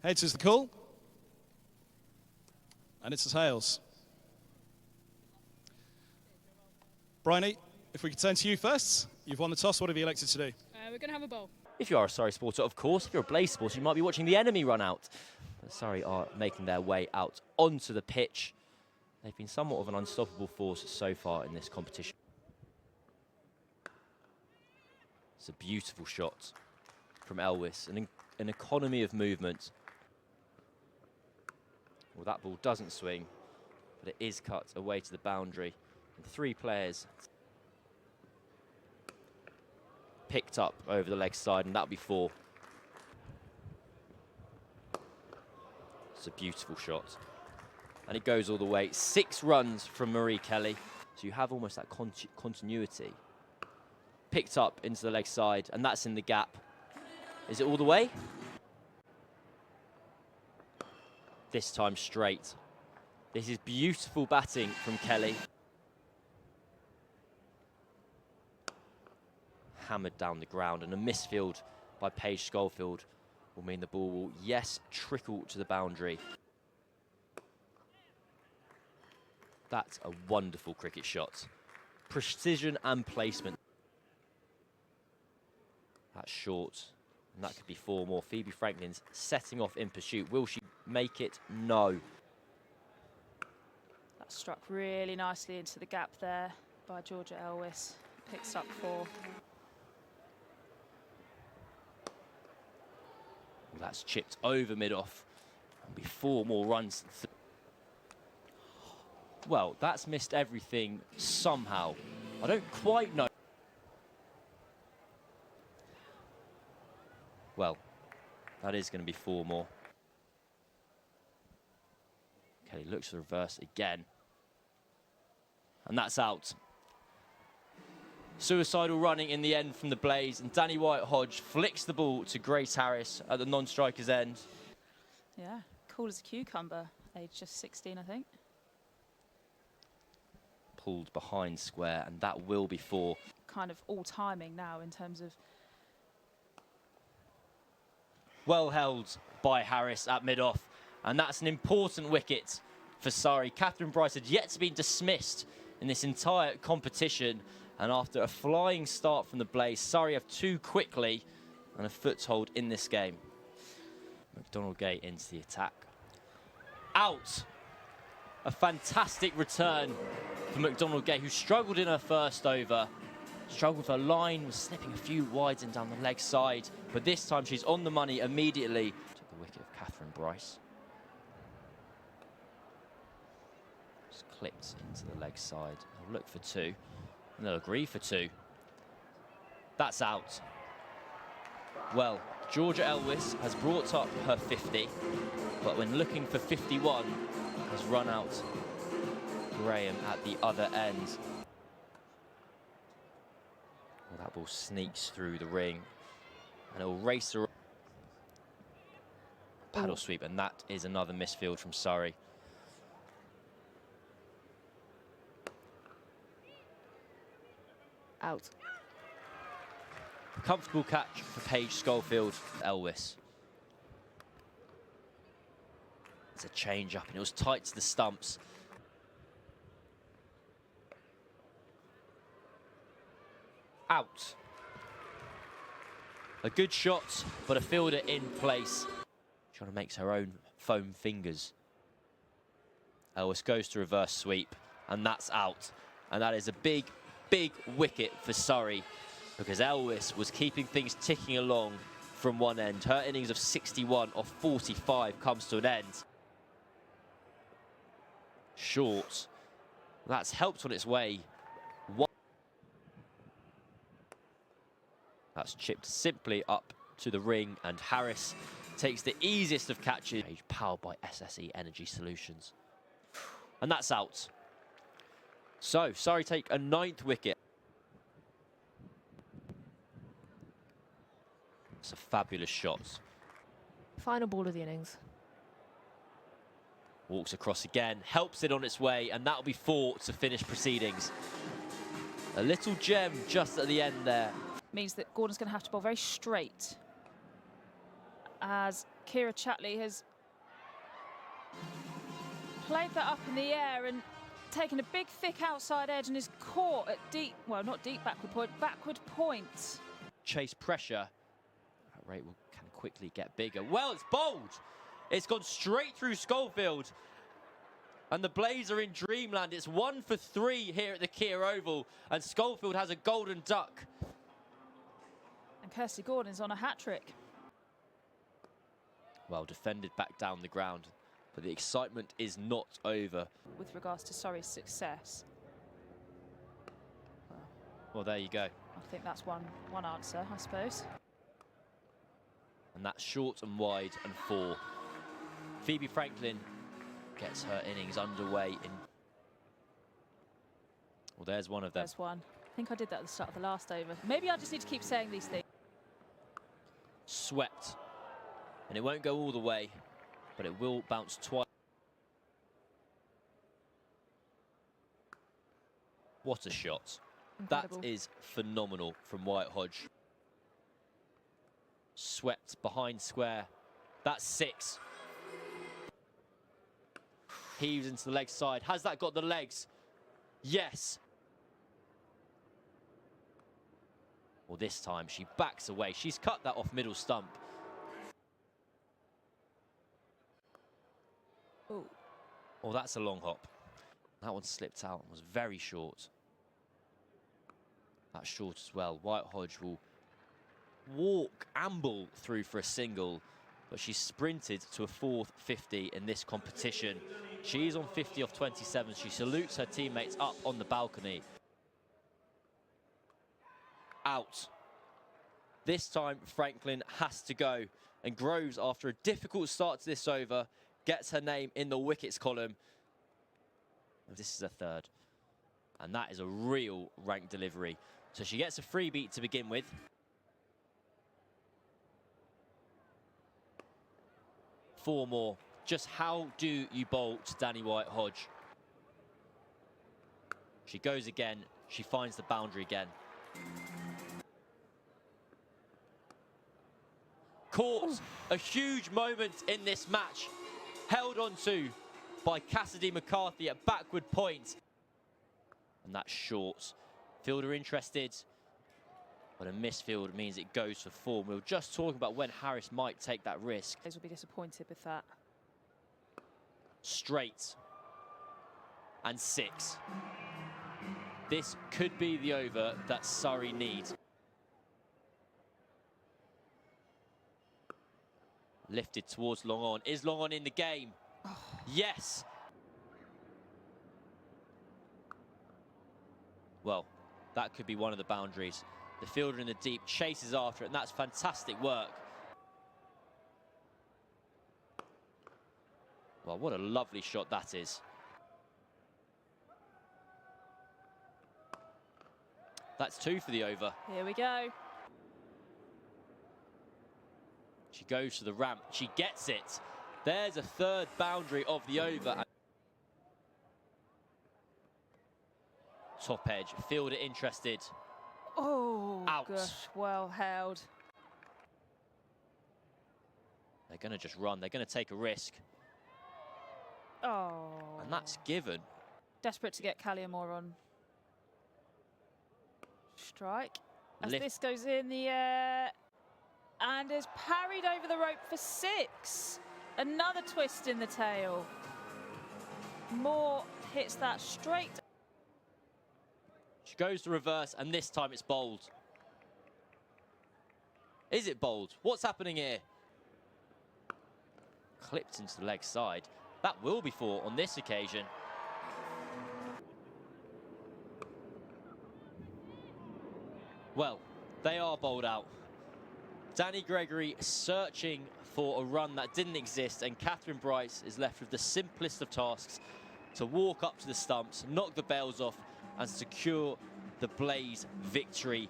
Heads is the call. And it's the tails. Bryony, if we could turn to you first. You've won the toss. What have you elected to do? We're going to have a bowl. If you are a Surrey supporter, of course. If you're a Blaze supporter, you might be watching the enemy run out. But Surrey are making their way out onto the pitch. They've been somewhat of an unstoppable force so far in this competition. It's a beautiful shot from Elwiss, an economy of movement. Well, that ball doesn't swing, but it is cut away to the boundary. And 3 players picked up over the leg side, and that'll be 4. It's a beautiful shot. And it goes all the way. 6 runs from Marie Kelly. So you have almost that continuity. Picked up into the leg side, and that's in the gap. Is it all the way? This time straight. This is beautiful batting from Kelly. Hammered down the ground, and a misfield by Paige Schofield will mean the ball will, yes, trickle to the boundary. That's a wonderful cricket shot. Precision and placement. That's short, and that could be 4 more. Phoebe Franklin's setting off in pursuit. Will she make it? No. That struck really nicely into the gap there by Georgia Elwiss. Picks up 4. That's chipped over mid-off. There'll be 4 more runs. Well, that's missed everything somehow. I don't quite know. Well, that is going to be 4 more. Kelly looks for the reverse again. And that's out. Suicidal running in the end from the Blaze, and Danni Wyatt-Hodge flicks the ball to Grace Harris at the non-striker's end. Yeah, cool as a cucumber, age just 16, I think. Pulled behind square, and that will be 4. Kind of all timing now in terms of... Well held by Harris at mid-off, and that's an important wicket for Surrey. Catherine Bryce had yet to be dismissed in this entire competition, and after a flying start from the Blaze, Surrey have 2 quickly and a foothold in this game. McDonald-Gay into the attack. Out! A fantastic return for McDonald-Gay, who struggled in her first over. Struggled with her line, was slipping a few wides and down the leg side, but this time she's on the money immediately. Took the wicket of Catherine Bryce. Just clipped into the leg side. They'll look for 2, and they'll agree for 2. That's out. Well, Georgia Elwiss has brought up her 50, but when looking for 51, has run out Graham at the other end. Well, that ball sneaks through the ring, and it will race her. Paddle sweep, and that is another misfield from Surrey. Out. Comfortable catch for Paige Schofield. Elwiss. It's a change up, and it was tight to the stumps. Out. A good shot, but a fielder in place. Trying to make her own foam fingers. Elwiss goes to reverse sweep, and that's out. And that is a big, big wicket for Surrey, because Elwiss was keeping things ticking along from one end. Her innings of 61 off 45 comes to an end. Short. That's helped on its way. That's chipped simply up to the ring, and Harris takes the easiest of catches. Powered by SSE Energy Solutions. And that's out. So, Surrey take a 9th wicket. It's a fabulous shot. Final ball of the innings. Walks across again, helps it on its way, and that'll be 4 to finish proceedings. A little gem just at the end there. Means that Gordon's going to have to bowl very straight. as Kira Chatley has played that up in the air and taken a big, thick outside edge and is caught at deep, well, not deep backward point. Chase pressure. That rate can quickly get bigger. Well, it's bowled. It's gone straight through Schofield. And the Blaze are in dreamland. It's 1 for 3 here at the Kia Oval. And Schofield has a golden duck. And Kirstie Gordon's on a hat-trick. Well defended back down the ground. But the excitement is not over. With regards to Surrey's success. Well, there you go. I think that's one answer, I suppose. And that's short and wide and 4. Phoebe Franklin gets her innings underway in... Well, there's one of them. There's one. I think I did that at the start of the last over. Maybe I just need to keep saying these things. Swept. And it won't go all the way, but it will bounce twice. What a shot. Incredible. That is phenomenal from Wyatt-Hodge. Swept behind square. That's 6. Heaves into the leg side. Has that got the legs? Yes. Well, this time she backs away. She's cut that off middle stump. Ooh. Oh, that's a long hop. That one slipped out and was very short. That's short as well. Wyatt-Hodge will amble through for a single, but she sprinted to a 4th 50 in this competition. She's on 50 off 27. She salutes her teammates up on the balcony. Out. This time, Franklin has to go. And Groves, after a difficult start to this over, gets her name in the wickets column. This is a 3rd. And that is a real rank delivery. So she gets a free beat to begin with. Four more. Just how do you bowl to Danni Wyatt-Hodge? She goes again. She finds the boundary again. Caught. A huge moment in this match. Held on to by Cassidy McCarthy at backward point. And that's short. Fielder interested. But a misfield means it goes for 4. We were just talking about when Harris might take that risk. Those will be disappointed with that. Straight. And 6. This could be the over that Surrey need. Lifted towards long on. Is long on in the game? Oh. Yes. Well, that could be one of the boundaries. The fielder in the deep chases after it, and that's fantastic work. Well, what a lovely shot that is. That's 2 for the over. Here we go. She goes to the ramp. She gets it. There's a 3rd boundary of the over. Top edge. Fielder interested. Oh, out. Gosh, well held. They're going to just run. They're going to take a risk. Oh. And that's given. Desperate to get Calliamore on strike. As this goes in the air and is parried over the rope for 6. Another twist in the tail. Moore hits that straight. She goes to reverse, and this time it's bowled. Is it bowled? What's happening here? Clipped into the leg side. That will be 4 on this occasion. Well, they are bowled out. Danny Gregory searching for a run that didn't exist, and Catherine Bryce is left with the simplest of tasks to walk up to the stumps, knock the bails off, and secure the Blaze victory.